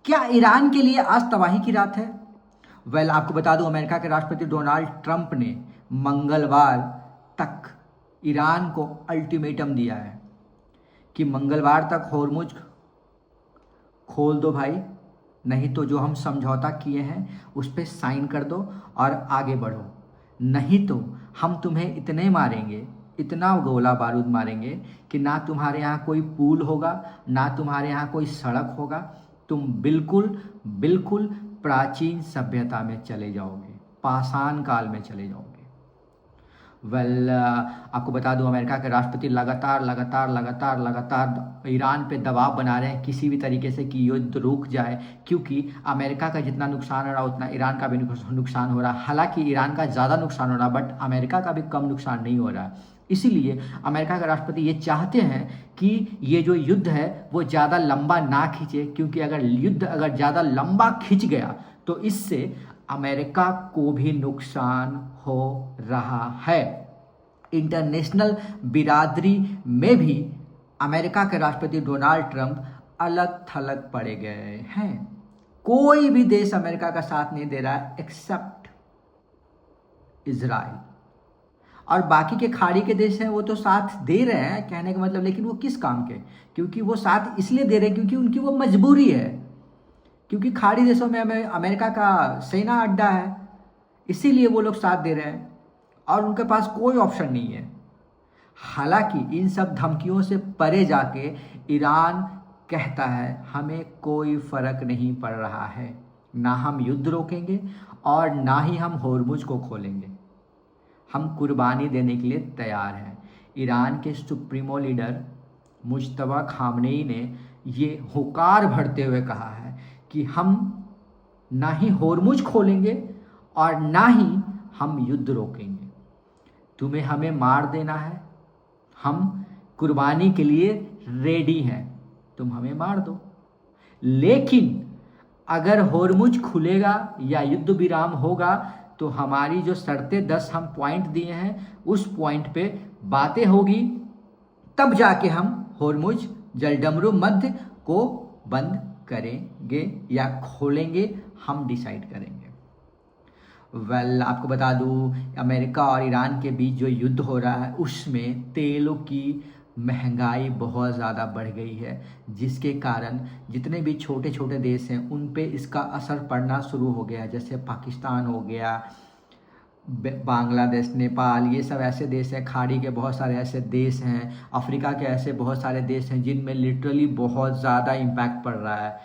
क्या ईरान के लिए आज तबाही की रात है? आपको बता दूं, अमेरिका के राष्ट्रपति डोनाल्ड ट्रंप ने मंगलवार तक ईरान को अल्टीमेटम दिया है कि मंगलवार तक होर्मुज खोल दो भाई, नहीं तो जो हम समझौता किए हैं उस पर साइन कर दो और आगे बढ़ो, नहीं तो हम तुम्हें इतने मारेंगे, इतना गोला बारूद मारेंगे कि ना तुम्हारे यहाँ कोई पुल होगा, ना तुम्हारे यहाँ कोई सड़क होगा। तुम बिल्कुल बिल्कुल प्राचीन सभ्यता में चले जाओगे, पाषाण काल में चले जाओगे। आपको बता दूं, अमेरिका के राष्ट्रपति लगातार लगातार लगातार लगातार ईरान पे दबाव बना रहे हैं किसी भी तरीके से कि युद्ध रुक जाए, क्योंकि अमेरिका का जितना नुकसान हो रहा है उतना ईरान का भी नुकसान हो रहा है। हालांकि ईरान का ज़्यादा नुकसान हो रहा है, बट अमेरिका का भी कम नुकसान नहीं हो रहा है। इसीलिए अमेरिका के राष्ट्रपति ये चाहते हैं कि ये जो युद्ध है वो ज़्यादा लंबा ना खींचे, क्योंकि अगर युद्ध ज़्यादा लंबा खिंच गया तो इससे अमेरिका को भी नुकसान हो रहा है। इंटरनेशनल बिरादरी में भी अमेरिका के राष्ट्रपति डोनाल्ड ट्रंप अलग थलग पड़े गए हैं। कोई भी देश अमेरिका का साथ नहीं दे रहा है एक्सेप्ट इजराइल, और बाकी के खाड़ी के देश हैं वो तो साथ दे रहे हैं, कहने का मतलब, लेकिन वो किस काम के? क्योंकि वो साथ इसलिए दे रहे हैं क्योंकि उनकी वो मजबूरी है, क्योंकि खाड़ी देशों में अमेरिका का सेना अड्डा है, इसीलिए वो लोग साथ दे रहे हैं और उनके पास कोई ऑप्शन नहीं है। हालांकि इन सब धमकियों से परे जाके ईरान कहता है हमें कोई फर्क नहीं पड़ रहा है, ना हम युद्ध रोकेंगे और ना ही हम होर्मुज को खोलेंगे, हम कुर्बानी देने के लिए तैयार हैं। ईरान के सुप्रीमो लीडर मुज्तबा खामनेई ने ये हुकार भरते हुए कहा है कि हम ना ही होर्मुज खोलेंगे और ना ही हम युद्ध रोकेंगे। तुम्हें हमें मार देना है, हम कुर्बानी के लिए रेडी हैं, तुम हमें मार दो, लेकिन अगर होर्मुज खुलेगा या युद्ध विराम होगा तो हमारी जो शर्तें 10 हम पॉइंट दिए हैं उस पॉइंट पे बातें होगी, तब जाके हम होर्मुज जलडमरू मध्य को बंद करेंगे या खोलेंगे, हम डिसाइड करेंगे। आपको बता दूं, अमेरिका और ईरान के बीच जो युद्ध हो रहा है उसमें तेलों की महंगाई बहुत ज़्यादा बढ़ गई है, जिसके कारण जितने भी छोटे छोटे देश हैं उन पे इसका असर पड़ना शुरू हो गया है। जैसे पाकिस्तान हो गया, बांग्लादेश, नेपाल, ये सब ऐसे देश हैं, खाड़ी के बहुत सारे ऐसे देश हैं, अफ्रीका के ऐसे बहुत सारे देश हैं जिनमें लिटरली बहुत ज़्यादा इम्पैक्ट पड़ रहा है।